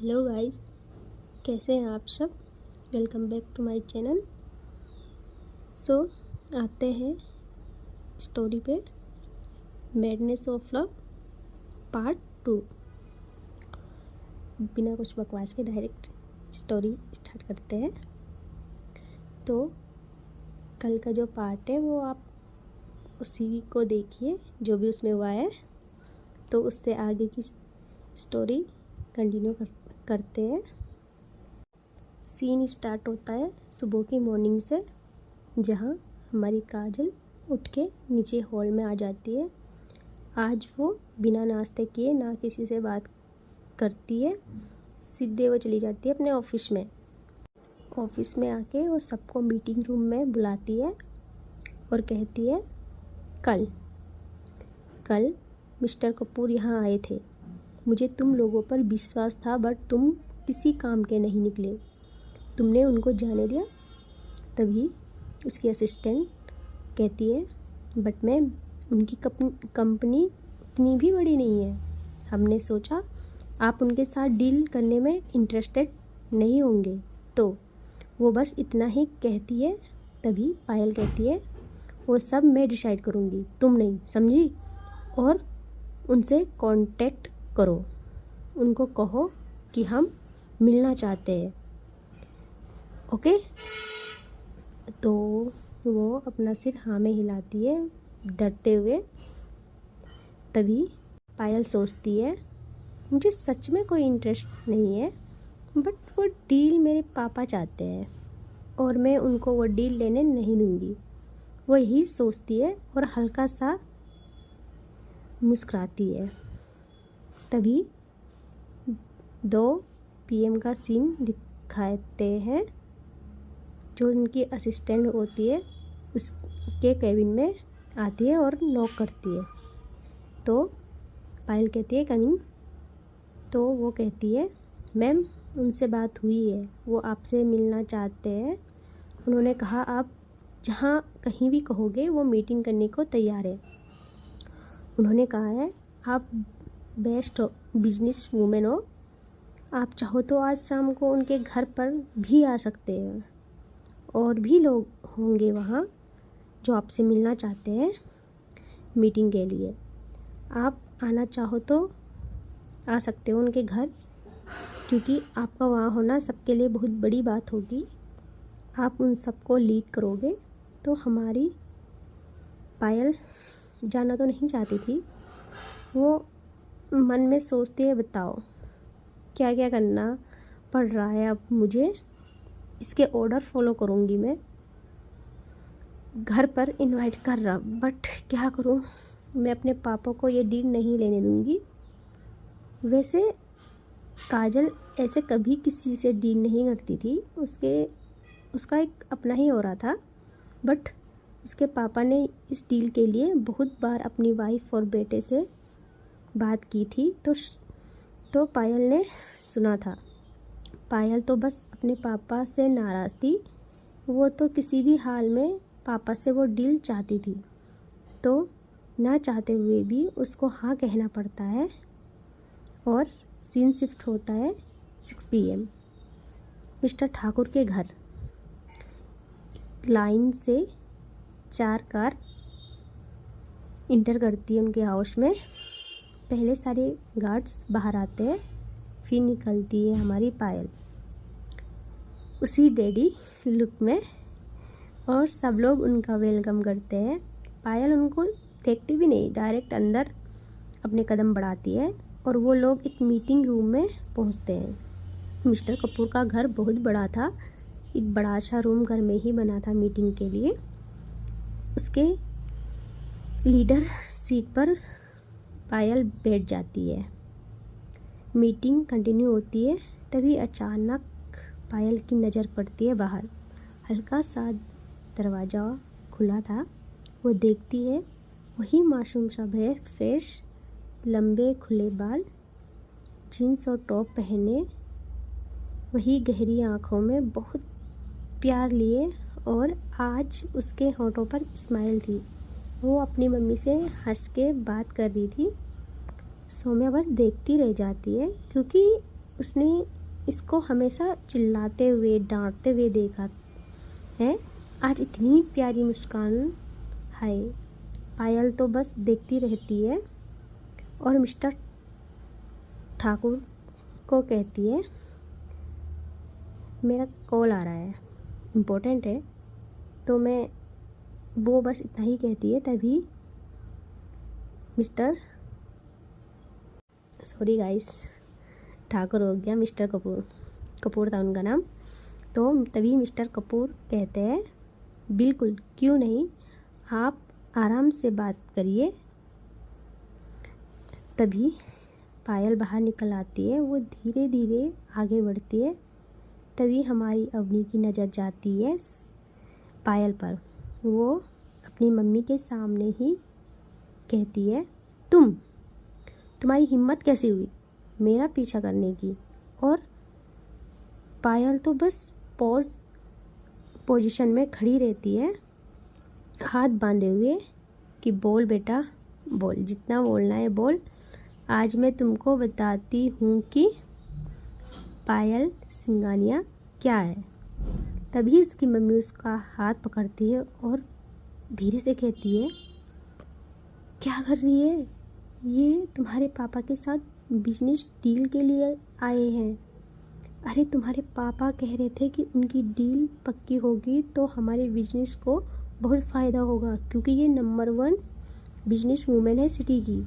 Hello guys, कैसे हैं आप सब। Welcome back to my channel. So आते हैं स्टोरी पे, मैडनेस ऑफ लव पार्ट 2। बिना कुछ बकवास के डायरेक्ट स्टोरी स्टार्ट करते हैं। तो कल का जो पार्ट है वो आप उसी को देखिए जो भी उसमें हुआ है, तो उससे आगे की स्टोरी कंटिन्यू करते हैं। सीन स्टार्ट होता है सुबह की मॉर्निंग से, जहाँ हमारी काजल उठ के नीचे हॉल में आ जाती है। आज वो बिना नाश्ते किए ना किसी से बात करती है, सीधे वो चली जाती है अपने ऑफिस में। ऑफिस में आके वो सबको मीटिंग रूम में बुलाती है और कहती है, कल मिस्टर कपूर यहाँ आए थे। मुझे तुम लोगों पर विश्वास था, बट तुम किसी काम के नहीं निकले। तुमने उनको जाने दिया। तभी उसकी असिस्टेंट कहती है, बट मैम उनकी कंपनी उतनी भी बड़ी नहीं है। हमने सोचा आप उनके साथ डील करने में इंटरेस्टेड नहीं होंगे, तो वो बस इतना ही कहती है। तभी पायल कहती है, वो सब मैं डिसाइड करूँगी, तुम नहीं, समझी। और उनसे कांटेक्ट करो, उनको कहो कि हम मिलना चाहते हैं, ओके। तो वो अपना सिर हाँ में हिलाती है डरते हुए। तभी पायल सोचती है, मुझे सच में कोई इंटरेस्ट नहीं है, बट वो डील मेरे पापा चाहते हैं और मैं उनको वो डील लेने नहीं दूंगी। वो यही सोचती है और हल्का सा मुस्कुराती है। तभी 2 PM का सीन दिखाते हैं। जो उनकी असिस्टेंट होती है उसके केबिन में आती है और नॉक करती है। तो पायल कहती है, कमिंग। तो वो कहती है, मैम उनसे बात हुई है, वो आपसे मिलना चाहते हैं। उन्होंने कहा आप जहाँ कहीं भी कहोगे वो मीटिंग करने को तैयार है। उन्होंने कहा है आप बेस्ट बिजनेस वूमेन हो, आप चाहो तो आज शाम को उनके घर पर भी आ सकते हैं। और भी लोग होंगे वहाँ जो आपसे मिलना चाहते हैं मीटिंग के लिए। आप आना चाहो तो आ सकते हो उनके घर, क्योंकि आपका वहाँ होना सबके लिए बहुत बड़ी बात होगी। आप उन सबको लीड करोगे। तो हमारी पायल जाना तो नहीं चाहती थी, वो मन में सोचती है, बताओ क्या क्या करना पड़ रहा है अब मुझे, इसके ऑर्डर फॉलो करूँगी मैं। घर पर इनवाइट कर रहा, बट क्या करूँ, मैं अपने पापा को ये डील नहीं लेने दूँगी। वैसे काजल ऐसे कभी किसी से डील नहीं करती थी, उसका एक अपना ही हो रहा था, बट उसके पापा ने इस डील के लिए बहुत बार अपनी वाइफ और बेटे से बात की थी। तो पायल ने सुना था। पायल तो बस अपने पापा से नाराज़ थी, वो तो किसी भी हाल में पापा से वो डील चाहती थी। तो ना चाहते हुए भी उसको हाँ कहना पड़ता है। और सीन शिफ्ट होता है 6 PM। मिस्टर ठाकुर के घर लाइन से 4 कार इंटर करती है उनके हाउस में। पहले सारे गार्ड्स बाहर आते हैं, फिर निकलती है हमारी पायल उसी डैडी लुक में, और सब लोग उनका वेलकम करते हैं। पायल उनको देखती भी नहीं, डायरेक्ट अंदर अपने कदम बढ़ाती है और वो लोग एक मीटिंग रूम में पहुंचते हैं। मिस्टर कपूर का घर बहुत बड़ा था, एक बड़ा सा रूम घर में ही बना था मीटिंग के लिए। उसके लीडर सीट पर पायल बैठ जाती है। मीटिंग कंटिन्यू होती है। तभी अचानक पायल की नज़र पड़ती है बाहर। हल्का सा दरवाज़ा खुला था। वो देखती है, वही मासूम सा फेस, लंबे खुले बाल, जीन्स और टॉप पहने, वही गहरी आँखों में बहुत प्यार लिए, और आज उसके होठों पर स्माइल थी। वो अपनी मम्मी से हंस के बात कर रही थी। सौम्या बस देखती रह जाती है, क्योंकि उसने इसको हमेशा चिल्लाते हुए डांटते हुए देखा है। आज इतनी प्यारी मुस्कान है। पायल तो बस देखती रहती है और मिस्टर ठाकुर को कहती है मेरा कॉल आ रहा है, इम्पोर्टेंट है। तो मैं वो बस इतना ही कहती है। तभी मिस्टर सॉरी गाइस ठाकुर हो गया, मिस्टर कपूर था उनका नाम। तो तभी मिस्टर कपूर कहते हैं बिल्कुल, क्यों नहीं, आप आराम से बात करिए। तभी पायल बाहर निकल आती है, वो धीरे धीरे आगे बढ़ती है। तभी हमारी अवनी की नज़र जाती है पायल पर। वो अपनी मम्मी के सामने ही कहती है तुम्हारी हिम्मत कैसे हुई मेरा पीछा करने की। और पायल तो बस पोजीशन में खड़ी रहती है, हाथ बांधे हुए कि बोल बेटा बोल, जितना बोलना है बोल। आज मैं तुमको बताती हूँ कि पायल सिंघानिया क्या है। तभी उसकी मम्मी उसका हाथ पकड़ती है और धीरे से कहती है क्या कर रही है, ये तुम्हारे पापा के साथ बिजनेस डील के लिए आए हैं। अरे तुम्हारे पापा कह रहे थे कि उनकी डील पक्की होगी तो हमारे बिजनेस को बहुत फ़ायदा होगा, क्योंकि ये नंबर 1 बिजनेस वूमेन है सिटी की।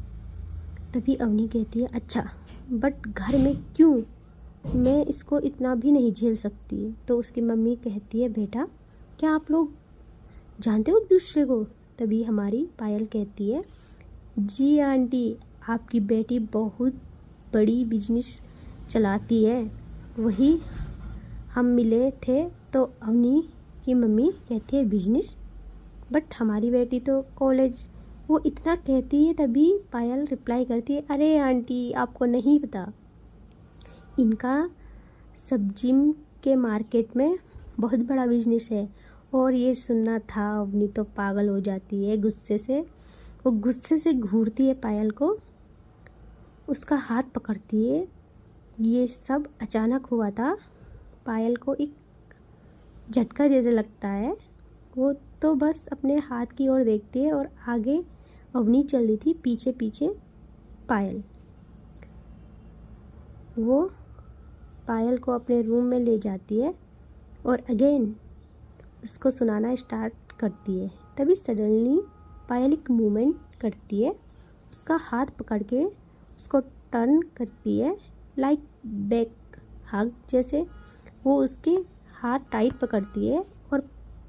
तभी अवनी कहती है अच्छा, बट घर में क्यों, मैं इसको इतना भी नहीं झेल सकती। तो उसकी मम्मी कहती है बेटा क्या आप लोग जानते हो एक दूसरे को। तभी हमारी पायल कहती है जी आंटी, आपकी बेटी बहुत बड़ी बिजनेस चलाती है, वही हम मिले थे। तो अवनी की मम्मी कहती है बिजनेस, बट हमारी बेटी तो कॉलेज, वो इतना कहती है। तभी पायल रिप्लाई करती है अरे आंटी आपको नहीं पता, इनका सब्जी के मार्केट में बहुत बड़ा बिजनेस है। और ये सुनना था अवनी तो पागल हो जाती है गुस्से से। वो गुस्से से घूरती है पायल को, उसका हाथ पकड़ती है। ये सब अचानक हुआ था, पायल को एक झटका जैसे लगता है। वो तो बस अपने हाथ की ओर देखती है और आगे अवनी चल रही थी, पीछे पीछे पायल। वो पायल को अपने रूम में ले जाती है और अगेन उसको सुनाना स्टार्ट करती है। तभी सडनली पायल एक मूवमेंट करती है, उसका हाथ पकड़ के उसको टर्न करती है लाइक बैक हग जैसे। वो उसके हाथ टाइट पकड़ती है और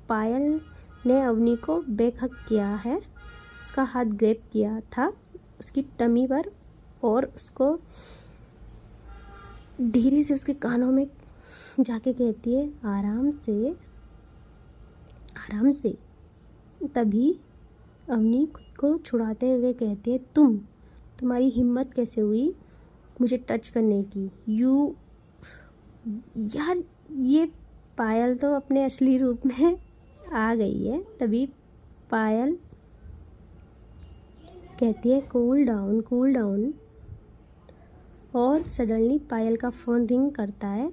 पायल ने अवनी को बैक हग किया है, उसका हाथ ग्रैब किया था उसकी टमी पर और उसको धीरे से उसके कानों में जाके कहती है आराम से आराम से। तभी अवनी खुद को छुड़ाते हुए कहती है तुम्हारी हिम्मत कैसे हुई मुझे टच करने की। यार ये पायल तो अपने असली रूप में आ गई है। तभी पायल कहती है कूल डाउन। और सडनली पायल का फ़ोन रिंग करता है,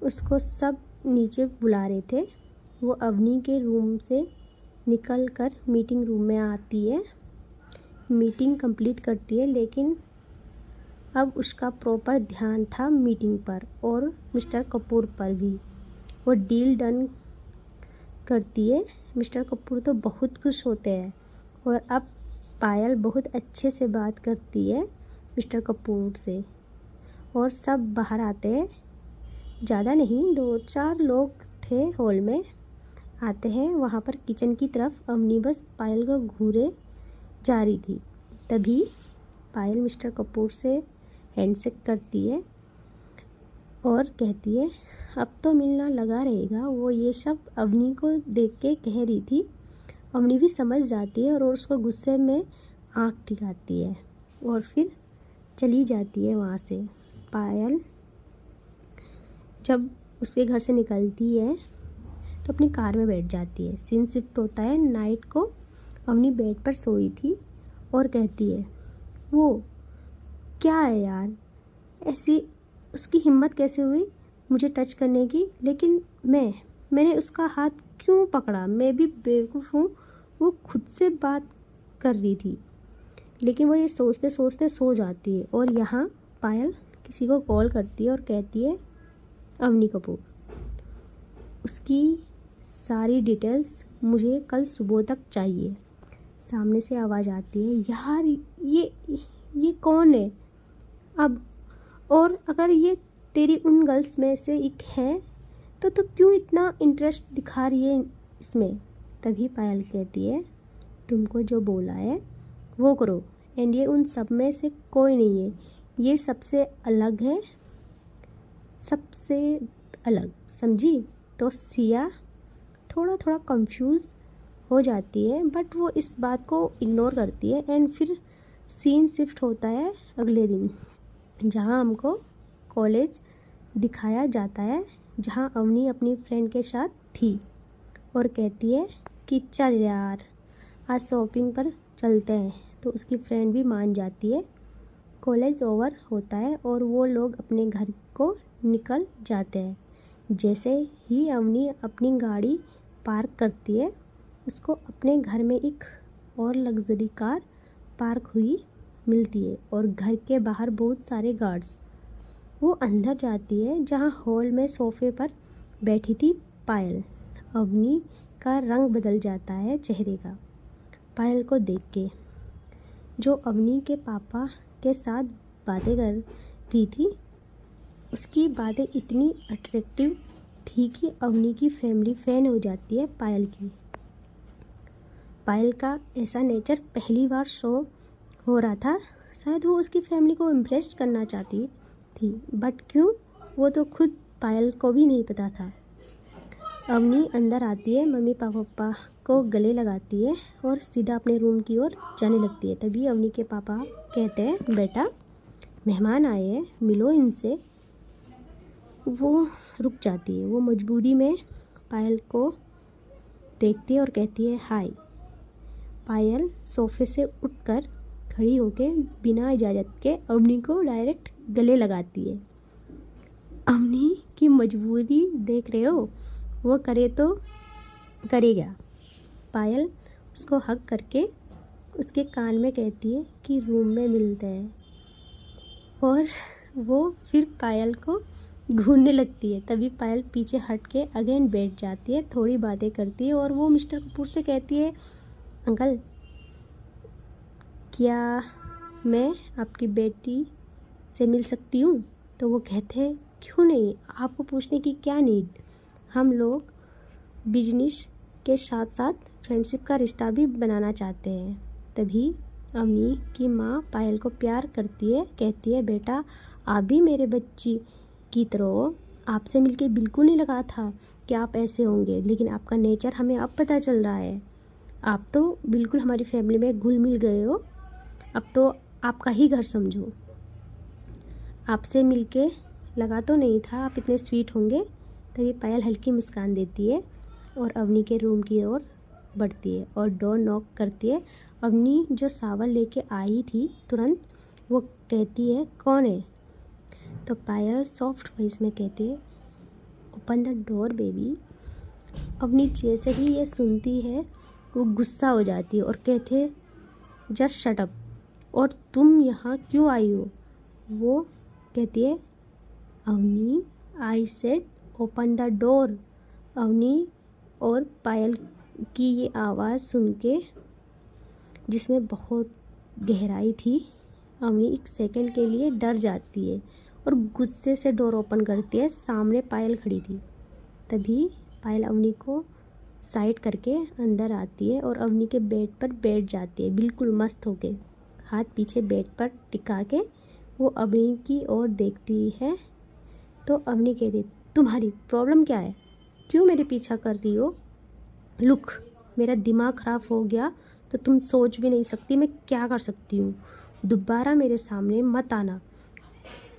उसको सब नीचे बुला रहे थे। वो अवनी के रूम से निकल कर मीटिंग रूम में आती है, मीटिंग कंप्लीट करती है। लेकिन अब उसका प्रॉपर ध्यान था मीटिंग पर और मिस्टर कपूर पर भी। वो डील डन करती है। मिस्टर कपूर तो बहुत खुश होते हैं और अब पायल बहुत अच्छे से बात करती है मिस्टर कपूर से। और सब बाहर आते हैं, ज़्यादा नहीं 2-4 लोग थे हॉल में। आते हैं वहाँ पर किचन की तरफ अवनी बस पायल को घूरे जा रही थी। तभी पायल मिस्टर कपूर से हैंडशेक करती है और कहती है अब तो मिलना लगा रहेगा। वो ये सब अवनी को देख के कह रही थी। अवनी भी समझ जाती है और उसको गुस्से में आँख दिखाती है और फिर चली जाती है वहाँ से। पायल जब उसके घर से निकलती है तो अपनी कार में बैठ जाती है। सीन शिफ्ट होता है नाइट को। अवनी बेड पर सोई थी और कहती है वो क्या है यार, ऐसी उसकी हिम्मत कैसे हुई मुझे टच करने की, लेकिन मैंने उसका हाथ क्यों पकड़ा? मैं भी बेवकूफ़ हूँ, वो खुद से बात कर रही थी। लेकिन वो ये सोचते सोचते सो जाती है। और यहाँ पायल किसी को कॉल करती है और कहती है अवनी कपूर, उसकी सारी डिटेल्स मुझे कल सुबह तक चाहिए। सामने से आवाज़ आती है, यार ये कौन है अब? और अगर ये तेरी उन गर्ल्स में से एक है तो क्यों इतना इंटरेस्ट दिखा रही है इसमें? तभी पायल कहती है, तुमको जो बोला है वो करो, एंड ये उन सब में से कोई नहीं है, ये सबसे अलग है, सबसे अलग, समझी? तो सिया थोड़ा थोड़ा कंफ्यूज हो जाती है, बट वो इस बात को इग्नोर करती है। एंड फिर सीन शिफ्ट होता है अगले दिन, जहाँ हमको कॉलेज दिखाया जाता है, जहाँ अवनी अपनी फ्रेंड के साथ थी और कहती है कि चल यार आज शॉपिंग पर चलते हैं। तो उसकी फ्रेंड भी मान जाती है। कॉलेज ओवर होता है और वो लोग अपने घर को निकल जाते हैं। जैसे ही अवनी अपनी गाड़ी पार्क करती है, उसको अपने घर में एक और लग्जरी कार पार्क हुई मिलती है और घर के बाहर बहुत सारे गार्ड्स। वो अंदर जाती है जहाँ हॉल में सोफे पर बैठी थी पायल। अवनी का रंग बदल जाता है चेहरे का पायल को देख के, जो अवनी के पापा के साथ बातें कर रही थी। उसकी बातें इतनी अट्रैक्टिव थी कि अवनी की फैमिली फ़ैन हो जाती है पायल की। पायल का ऐसा नेचर पहली बार शो हो रहा था। शायद वो उसकी फैमिली को इम्प्रेस करना चाहती थी, बट क्यों वो तो खुद पायल को भी नहीं पता था। अवनी अंदर आती है, मम्मी पापा को गले लगाती है और सीधा अपने रूम की ओर जाने लगती है। तभी अवनी के पापा कहते हैं, बेटा मेहमान आए हैं, मिलो इनसे। वो रुक जाती है। वो मजबूरी में पायल को देखती है और कहती है हाय। पायल सोफे से उठकर खड़ी होकर बिना इजाज़त के अवनी को डायरेक्ट गले लगाती है। अवनी की मजबूरी देख रहे हो, वो करे तो करेगा। पायल उसको हग करके उसके कान में कहती है कि रूम में मिलते हैं, और वो फिर पायल को घूरने लगती है। तभी पायल पीछे हट के अगेन बैठ जाती है, थोड़ी बातें करती है और वो मिस्टर कपूर से कहती है, अंकल क्या मैं आपकी बेटी से मिल सकती हूँ? तो वो कहते हैं क्यों नहीं, आपको पूछने की क्या नीड, हम लोग बिजनेस के साथ साथ फ्रेंडशिप का रिश्ता भी बनाना चाहते हैं। तभी अवनी की माँ पायल को प्यार करती है, कहती है बेटा आप भी मेरे बच्ची की तरह हो, आपसे मिलके बिल्कुल नहीं लगा था कि आप ऐसे होंगे, लेकिन आपका नेचर हमें अब पता चल रहा है। आप तो बिल्कुल हमारी फैमिली में घुल मिल गए हो, अब तो आपका ही घर समझो। आपसे मिलके लगा तो नहीं था आप इतने स्वीट होंगे। तभी पायल हल्की मुस्कान देती है और अवनी के रूम की ओर बढ़ती है और डोर नॉक करती है। अवनी जो सावन लेके आई थी तुरंत वो कहती है कौन है? तो पायल सॉफ्ट वॉइस में कहती है open the door baby. Avni जैसे ही ये सुनती है वो गुस्सा हो जाती है और कहते हैं जस्ट शट अप, और तुम यहाँ क्यों आई हो? वो कहती है Avni I said open the door. Avni और पायल की ये आवाज़ सुन के, जिसमें बहुत गहराई थी, अवनी एक सेकंड के लिए डर जाती है और गुस्से से डोर ओपन करती है। सामने पायल खड़ी थी। तभी पायल अवनी को साइड करके अंदर आती है और अवनी के बेड पर बैठ जाती है बिल्कुल मस्त होके, हाथ पीछे बेड पर टिका के। वो अवनी की ओर देखती है तो अवनी कहती तुम्हारी प्रॉब्लम क्या है, क्यों मेरे पीछा कर रही हो? लुक मेरा दिमाग ख़राब हो गया तो तुम सोच भी नहीं सकती मैं क्या कर सकती हूँ, दोबारा मेरे सामने मत आना।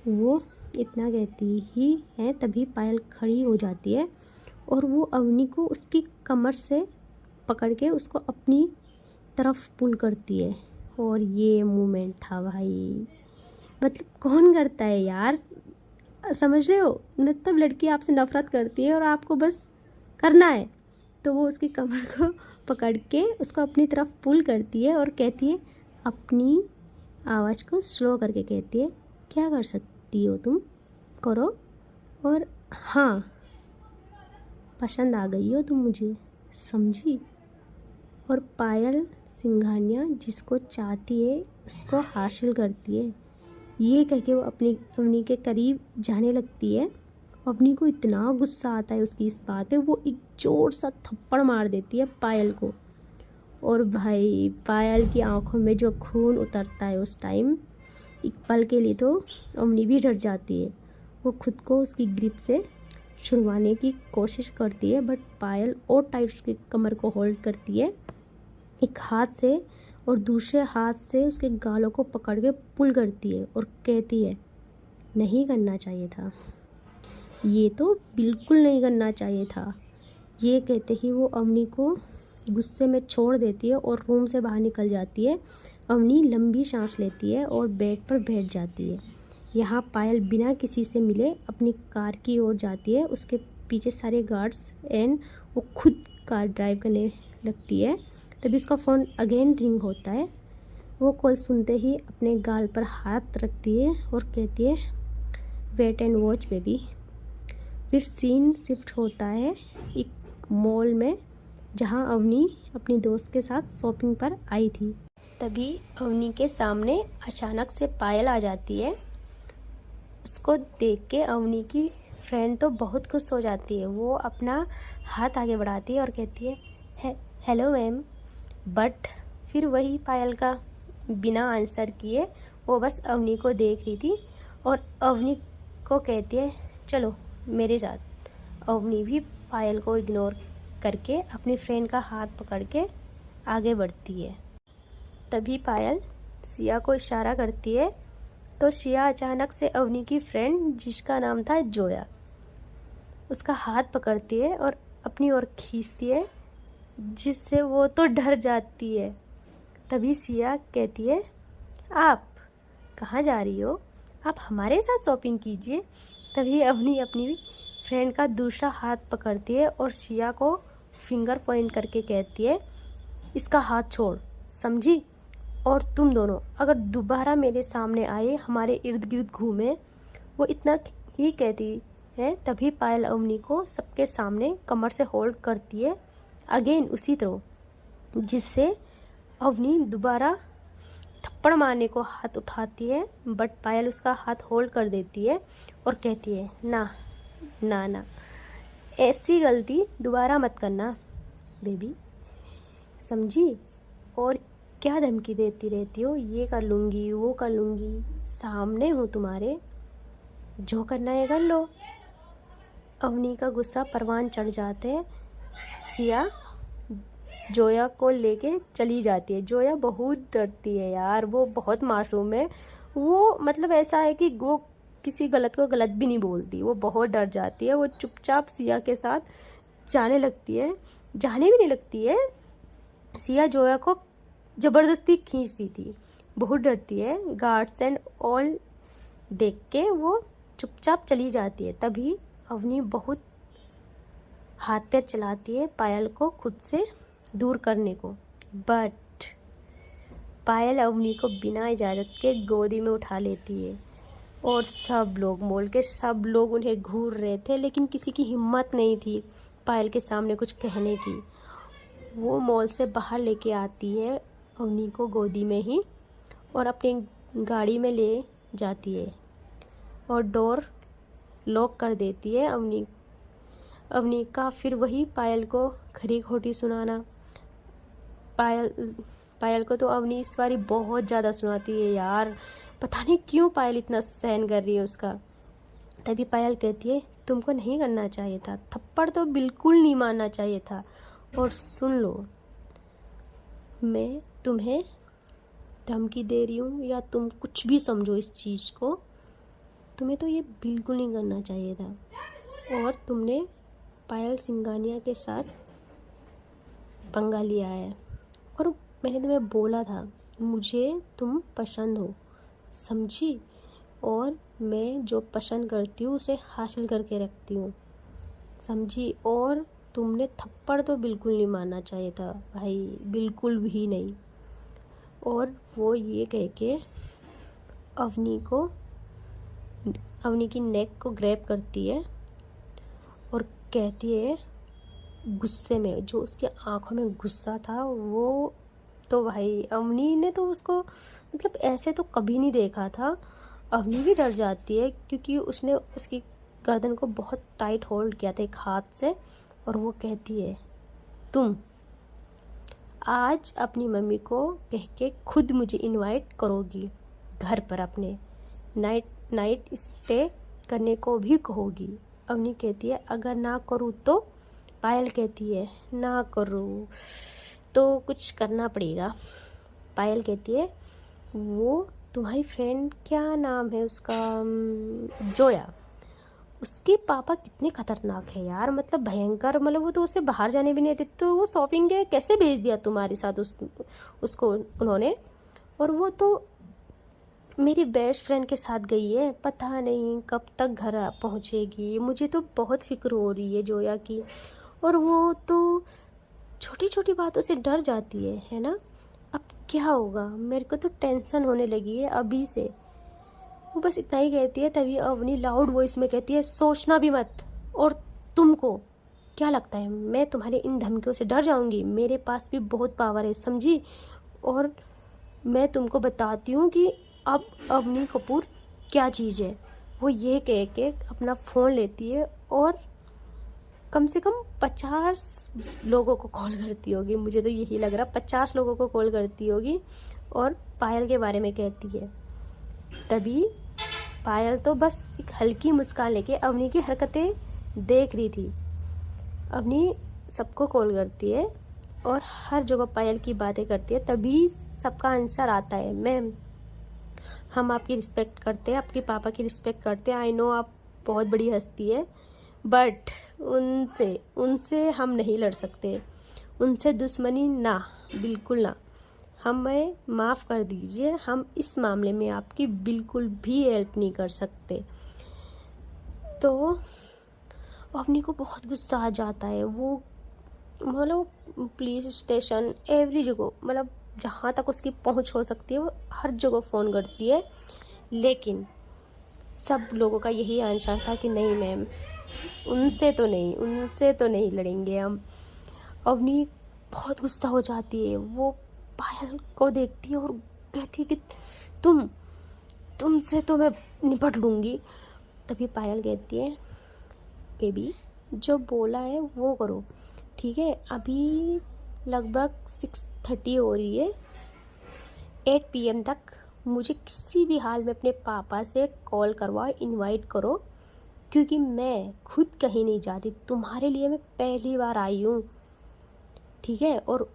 वो इतना कहती ही है तभी पायल खड़ी हो जाती है और वो अवनी को उसकी कमर से पकड़ के उसको अपनी तरफ पुल करती है। और ये मोमेंट था भाई, मतलब कौन करता है यार, समझ रहे हो, मतलब लड़की आपसे नफरत करती है और आपको बस करना है। तो वो उसकी कमर को पकड़ के उसको अपनी तरफ पुल करती है और कहती है, अपनी आवाज़ को स्लो करके कहती है, क्या कर सकती हो तुम, करो, और हाँ पसंद आ गई हो तुम मुझे, समझी। और पायल सिंघानिया जिसको चाहती है उसको हासिल करती है। ये कह के वो अपनी अवनी के करीब जाने लगती है। अवनी को इतना गुस्सा आता है उसकी इस बात पे, वो एक जोर सा थप्पड़ मार देती है पायल को। और भाई पायल की आंखों में जो खून उतरता है उस टाइम, एक पल के लिए तो अवनी भी डर जाती है। वो खुद को उसकी ग्रिप से छुड़वाने की कोशिश करती है, बट पायल और टाइट उसकी कमर को होल्ड करती है एक हाथ से, और दूसरे हाथ से उसके गालों को पकड़ के पुल करती है और कहती है, नहीं करना चाहिए था, ये तो बिल्कुल नहीं करना चाहिए था। ये कहते ही वो अवनी को गुस्से में छोड़ देती है और रूम से बाहर निकल जाती है। अवनी लंबी सांस लेती है और बेड पर बैठ जाती है। यहाँ पायल बिना किसी से मिले अपनी कार की ओर जाती है, उसके पीछे सारे गार्ड्स एंड वो खुद कार ड्राइव करने लगती है। तभी उसका फ़ोन अगेन रिंग होता है। वो कॉल सुनते ही अपने गाल पर हाथ रखती है और कहती है, वेट एंड वॉच बेबी। फिर सीन शिफ्ट होता है एक मॉल में, जहां अवनी अपनी दोस्त के साथ शॉपिंग पर आई थी। तभी अवनी के सामने अचानक से पायल आ जाती है। उसको देख के अवनी की फ्रेंड तो बहुत खुश हो जाती है। वो अपना हाथ आगे बढ़ाती है और कहती है, हेलो मैम। बट फिर वही पायल का बिना आंसर किए वो बस अवनी को देख रही थी और अवनी को कहती है, चलो मेरे साथ। अवनी भी पायल को इग्नोर करके अपनी फ्रेंड का हाथ पकड़ के आगे बढ़ती है। तभी पायल सिया को इशारा करती है, तो सिया अचानक से अवनी की फ्रेंड जिसका नाम था जोया, उसका हाथ पकड़ती है और अपनी ओर खींचती है, जिससे वो तो डर जाती है। तभी सिया कहती है, आप कहाँ जा रही हो, आप हमारे साथ शॉपिंग कीजिए। तभी अवनी अपनी फ्रेंड का दूसरा हाथ पकड़ती है और सिया को फिंगर पॉइंट करके कहती है, इसका हाथ छोड़, समझी। और तुम दोनों अगर दोबारा मेरे सामने आए, हमारे इर्द गिर्द घूमे। वो इतना ही कहती है। तभी पायल अवनी को सबके सामने कमर से होल्ड करती है अगेन उसी तरह, जिससे अवनी दोबारा थप्पड़ मारने को हाथ उठाती है, बट पायल उसका हाथ होल्ड कर देती है और कहती है, ना ना ना, ऐसी गलती दोबारा मत करना बेबी, समझी। और क्या धमकी देती रहती हो, ये कर लूँगी वो कर लूँगी, सामने हूँ तुम्हारे, जो करना है कर लो। अवनी का गुस्सा परवान चढ़ जाते हैं। सिया जोया को लेके चली जाती है। जोया बहुत डरती है यार, वो बहुत मासूम है। वो मतलब ऐसा है कि वो किसी गलत को गलत भी नहीं बोलती, वो बहुत डर जाती है। वो चुपचाप सिया के साथ जाने लगती है, जाने भी नहीं लगती है। सिया जोया को ज़बरदस्ती खींच दी थी, बहुत डरती है। गार्ड्स एंड ऑल देख के वो चुपचाप चली जाती है। तभी अवनी बहुत हाथ पैर चलाती है पायल को खुद से दूर करने को, बट पायल अवनी को बिना इजाज़त के गोदी में उठा लेती है। और सब लोग, मॉल के सब लोग उन्हें घूर रहे थे, लेकिन किसी की हिम्मत नहीं थी पायल के सामने कुछ कहने की। वो मॉल से बाहर लेके आती है अवनी को गोदी में ही और अपनी गाड़ी में ले जाती है और डोर लॉक कर देती है अवनी का। फिर वही पायल को खरी खोटी सुनाना। पायल को तो अवनी इस बारी बहुत ज़्यादा सुनाती है यार, पता नहीं क्यों पायल इतना सहन कर रही है उसका। तभी पायल कहती है, तुमको नहीं करना चाहिए था, थप्पड़ तो बिल्कुल नहीं मारना चाहिए था। और सुन लो, मैं तुम्हें धमकी दे रही हूँ या तुम कुछ भी समझो इस चीज़ को, तुम्हें तो ये बिल्कुल नहीं करना चाहिए था। और तुमने पायल सिंघानिया के साथ पंगा लिया है, और मैंने तुम्हें बोला था मुझे तुम पसंद हो, समझी। और मैं जो पसंद करती हूँ उसे हासिल करके रखती हूँ, समझी। और तुमने थप्पड़ तो बिल्कुल नहीं मारना चाहिए था भाई, बिल्कुल भी नहीं। और वो ये कह के अवनी की नेक को ग्रैब करती है और कहती है गुस्से में, जो उसकी आंखों में गुस्सा था वो तो भाई अवनी ने तो उसको मतलब ऐसे तो कभी नहीं देखा था। अवनी भी डर जाती है क्योंकि उसने उसकी गर्दन को बहुत टाइट होल्ड किया था एक हाथ से। और वो कहती है तुम आज अपनी मम्मी को कह के खुद मुझे इनवाइट करोगी घर पर, अपने नाइट स्टे करने को भी कहोगी। अवनी कहती है अगर ना करूँ तो। पायल कहती है ना करूँ तो कुछ करना पड़ेगा। पायल कहती है वो तुम्हारी फ्रेंड, क्या नाम है उसका, जोया, उसके पापा कितने खतरनाक है यार, मतलब भयंकर, मतलब वो तो उसे बाहर जाने भी नहीं देते, तो वो शॉपिंग के कैसे भेज दिया तुम्हारे साथ उसको उन्होंने। और वो तो मेरी बेस्ट फ्रेंड के साथ गई है, पता नहीं कब तक घर पहुंचेगी, मुझे तो बहुत फिक्र हो रही है जोया की। और वो तो छोटी छोटी बातों से डर जाती है ना। अब क्या होगा, मेरे को तो टेंशन होने लगी है अभी से। वो बस इतना ही कहती है, तभी अवनी लाउड वॉइस में कहती है सोचना भी मत। और तुमको क्या लगता है मैं तुम्हारे इन धमकियों से डर जाऊंगी? मेरे पास भी बहुत पावर है, समझी। और मैं तुमको बताती हूँ कि अब अवनी कपूर क्या चीज़ है। वो ये कह के अपना फ़ोन लेती है और कम से कम 50 लोगों को कॉल करती होगी, मुझे तो यही लग रहा, 50 लोगों को कॉल करती होगी और पायल के बारे में कहती है। तभी पायल तो बस एक हल्की मुस्कान लेके अवनी की हरकतें देख रही थी। अवनी सबको कॉल करती है और हर जगह पायल की बातें करती है। तभी सबका आंसर आता है, मैम हम आपकी रिस्पेक्ट करते हैं, आपके पापा की रिस्पेक्ट करते हैं, आई नो आप बहुत बड़ी हस्ती है, बट उनसे हम नहीं लड़ सकते, उनसे दुश्मनी ना, बिल्कुल ना, हमें माफ़ कर दीजिए, हम इस मामले में आपकी बिल्कुल भी हेल्प नहीं कर सकते। तो अवनी को बहुत गुस्सा आ जाता है। वो मतलब पुलिस स्टेशन एवरी जगह, मतलब जहाँ तक उसकी पहुँच हो सकती है वो हर जगह फ़ोन करती है। लेकिन सब लोगों का यही आंसर था कि नहीं मैम, उनसे तो नहीं लड़ेंगे हम। अवनी बहुत गुस्सा हो जाती है, वो पायल को देखती है और कहती है कि तुमसे तो मैं निपट लूँगी। तभी पायल कहती है बेबी जो बोला है वो करो, ठीक है। अभी लगभग 6:30 हो रही है, 8 PM तक मुझे किसी भी हाल में अपने पापा से कॉल करवाओ, इनवाइट करो, क्योंकि मैं खुद कहीं नहीं जाती, तुम्हारे लिए मैं पहली बार आई हूँ, ठीक है। और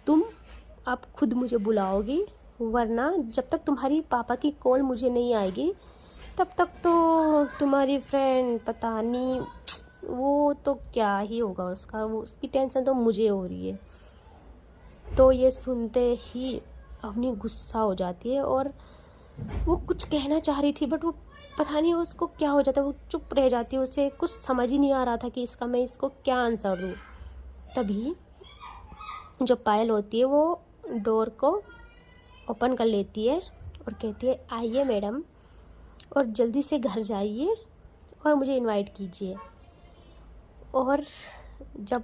तुम आप खुद मुझे बुलाओगी, वरना जब तक तुम्हारी पापा की कॉल मुझे नहीं आएगी तब तक तो तुम्हारी फ्रेंड पता नहीं वो तो क्या ही होगा उसका, वो उसकी टेंशन तो मुझे हो रही है। तो ये सुनते ही अवनी गुस्सा हो जाती है और वो कुछ कहना चाह रही थी, बट वो पता नहीं उसको क्या हो जाता है, वो चुप रह जाती है, उसे कुछ समझ ही नहीं आ रहा था कि मैं इसको क्या आंसर दूँ। तभी जो पायल होती है वो डोर को ओपन कर लेती है और कहती है आइए मैडम, और जल्दी से घर जाइए और मुझे इनवाइट कीजिए। और जब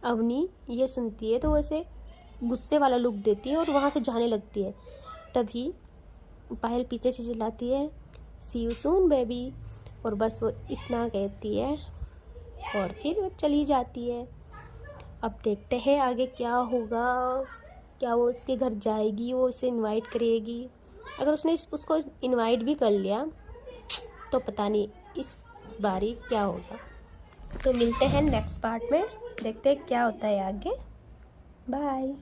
अवनी ये सुनती है तो वैसे गुस्से वाला लुक देती है और वहाँ से जाने लगती है। तभी पायल पीछे से चिल्लाती है सी यू सून बेबी, और बस वो इतना कहती है और फिर वो चली जाती है। अब देखते हैं आगे क्या होगा, क्या वो उसके घर जाएगी, वो उसे इनवाइट करेगी। अगर उसने उसको इनवाइट भी कर लिया तो पता नहीं इस बारी क्या होगा। तो मिलते हैं नेक्स्ट पार्ट में, देखते हैं क्या होता है आगे। बाय।